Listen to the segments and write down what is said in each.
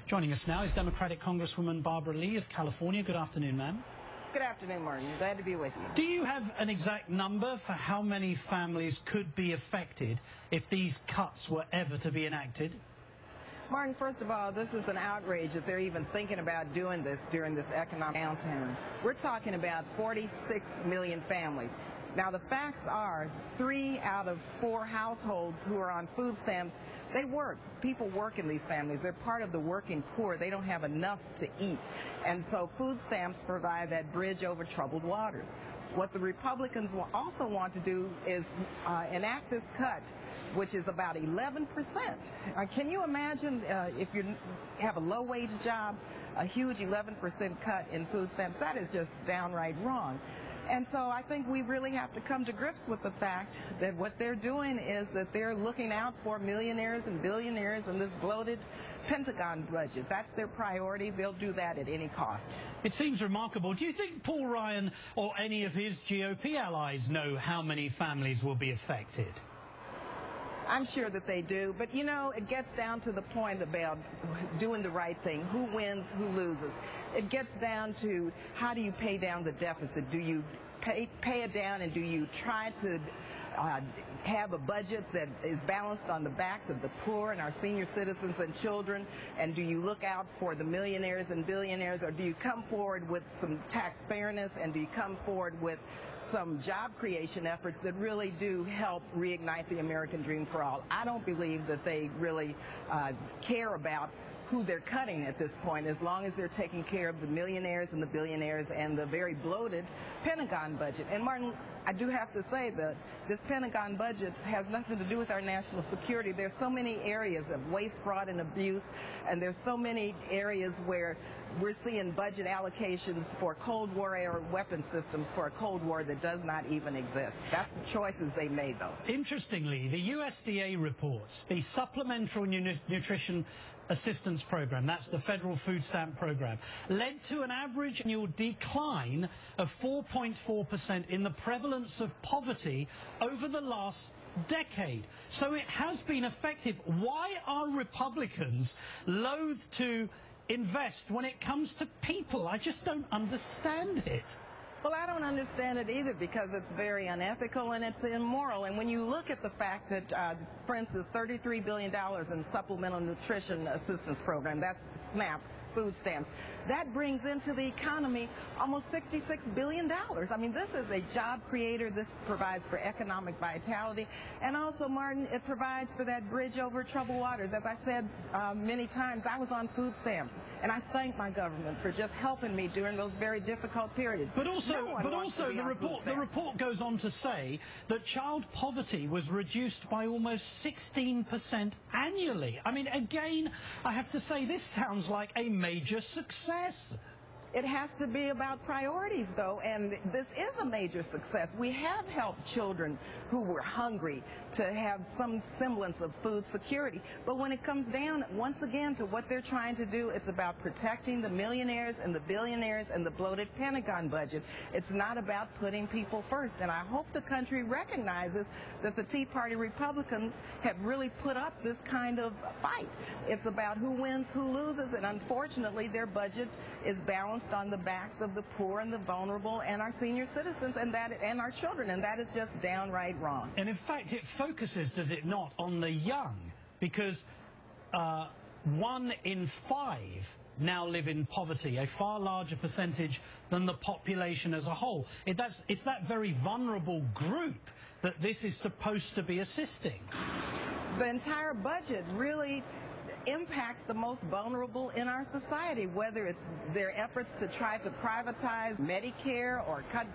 Joining us now is Democratic Congresswoman Barbara Lee of California. Good afternoon, ma'am. Good afternoon, Martin. Glad to be with you. Do you have an exact number for how many families could be affected if these cuts were ever to be enacted? Martin, first of all, this is an outrage that they're even thinking about doing this during this economic downturn. We're talking about 46 million families. Now, the facts are 3 out of 4 households who are on food stamps, they work. People work in these families. They're part of the working poor. They don't have enough to eat. And so food stamps provide that bridge over troubled waters. What the Republicans will also want to do is enact this cut, which is about 11%. Can you imagine if you have a low-wage job, a huge 11% cut in food stamps? That is just downright wrong. And so I think we really have to come to grips with the fact that what they're doing is that they're looking out for millionaires and billionaires in this bloated Pentagon budget. That's their priority. They'll do that at any cost. It seems remarkable. Do you think Paul Ryan or any of his GOP allies know how many families will be affected? I'm sure that they do, but you know, it gets down to the point about doing the right thing. Who wins, who loses? It gets down to how do you pay down the deficit? Do you pay it down, and do you try to have a budget that is balanced on the backs of the poor and our senior citizens and children? And do you look out for the millionaires and billionaires, or do you come forward with some tax fairness, and do you come forward with some job creation efforts that really do help reignite the American dream for all? I don't believe that they really care about who they're cutting at this point, as long as they're taking care of the millionaires and the billionaires and the very bloated Pentagon budget. And Martin, I do have to say that this Pentagon budget has nothing to do with our national security. There's so many areas of waste, fraud, and abuse, and there's so many areas where we're seeing budget allocations for Cold War era weapon systems for a Cold War that does not even exist. That's the choices they made, though. Interestingly, the USDA reports the Supplemental Nutrition Assistance Program, that's the federal food stamp program, led to an average annual decline of 4.4% in the prevalence of poverty over the last decade. So it has been effective. Why are Republicans loath to invest when it comes to people? I just don't understand it. Well, I don't understand it either, because it's very unethical and it's immoral. And when you look at the fact that, for instance, $33 billion in Supplemental Nutrition Assistance Program, that's SNAP, food stamps, that brings into the economy almost $66 billion. I mean, this is a job creator. This provides for economic vitality. And also, Martin, it provides for that bridge over troubled waters. As I said many times, I was on food stamps, and I thank my government for just helping me during those very difficult periods. But also the report goes on to say that child poverty was reduced by almost 16% annually. I mean, again, I have to say this sounds like a major success. It has to be about priorities, though, and this is a major success. We have helped children who were hungry to have some semblance of food security. But when it comes down, once again, to what they're trying to do, it's about protecting the millionaires and the billionaires and the bloated Pentagon budget. It's not about putting people first. And I hope the country recognizes that the Tea Party Republicans have really put up this kind of fight. It's about who wins, who loses, and unfortunately their budget is balanced on the backs of the poor and the vulnerable and our senior citizens and our children, and that is just downright wrong. And in fact, it focuses, does it not, on the young, because 1 in 5 now live in poverty, a far larger percentage than the population as a whole. It's that very vulnerable group that this is supposed to be assisting. The entire budget really impacts the most vulnerable in our society, whether it's their efforts to try to privatize Medicare or cut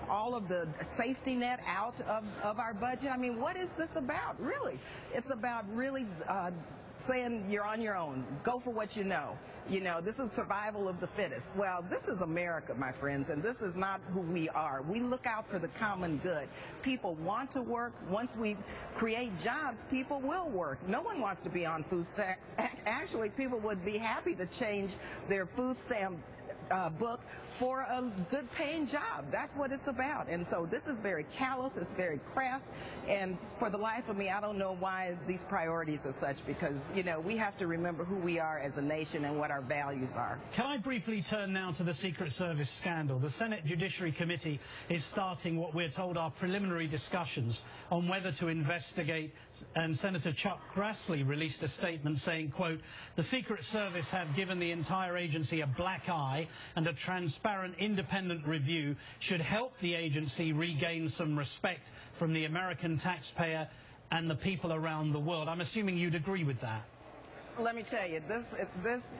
all of the safety net out of our budget. I mean, what is this about, really? It's about really saying you're on your own. Go for what you know. You know, this is survival of the fittest. Well, this is America, my friends, and this is not who we are. We look out for the common good. People want to work. Once we create jobs, people will work. No one wants to be on food stamps. Actually, people would be happy to change their food stamp book for a good paying job. That's what it's about. And so this is very callous, it's very crass, and for the life of me, I don't know why these priorities are such, because, you know, we have to remember who we are as a nation and what our values are. Can I briefly turn now to the Secret Service scandal? The Senate Judiciary Committee is starting what we're told are preliminary discussions on whether to investigate, and Senator Chuck Grassley released a statement saying, quote, "The Secret Service have given the entire agency a black eye, and a transparent independent review should help the agency regain some respect from the American taxpayer and the people around the world." I'm assuming you'd agree with that. Let me tell you, this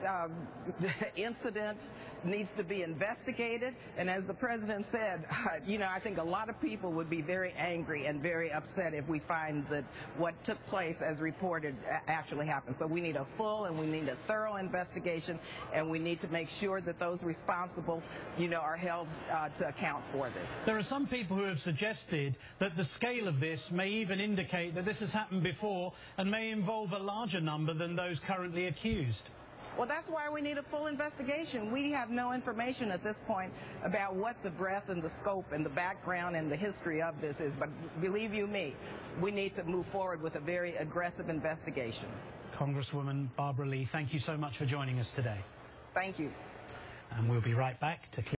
incident needs to be investigated, and as the president said, you know, I think a lot of people would be very angry and very upset if we find that what took place as reported actually happened. So we need a full and we need a thorough investigation, and we need to make sure that those responsible, you know, are held to account for this. There are some people who have suggested that the scale of this may even indicate that this has happened before and may involve a larger number than those currently accused. Well, that's why we need a full investigation. We have no information at this point about what the breadth and the scope and the background and the history of this is. But believe you me, we need to move forward with a very aggressive investigation. Congresswoman Barbara Lee, thank you so much for joining us today. Thank you. And we'll be right back to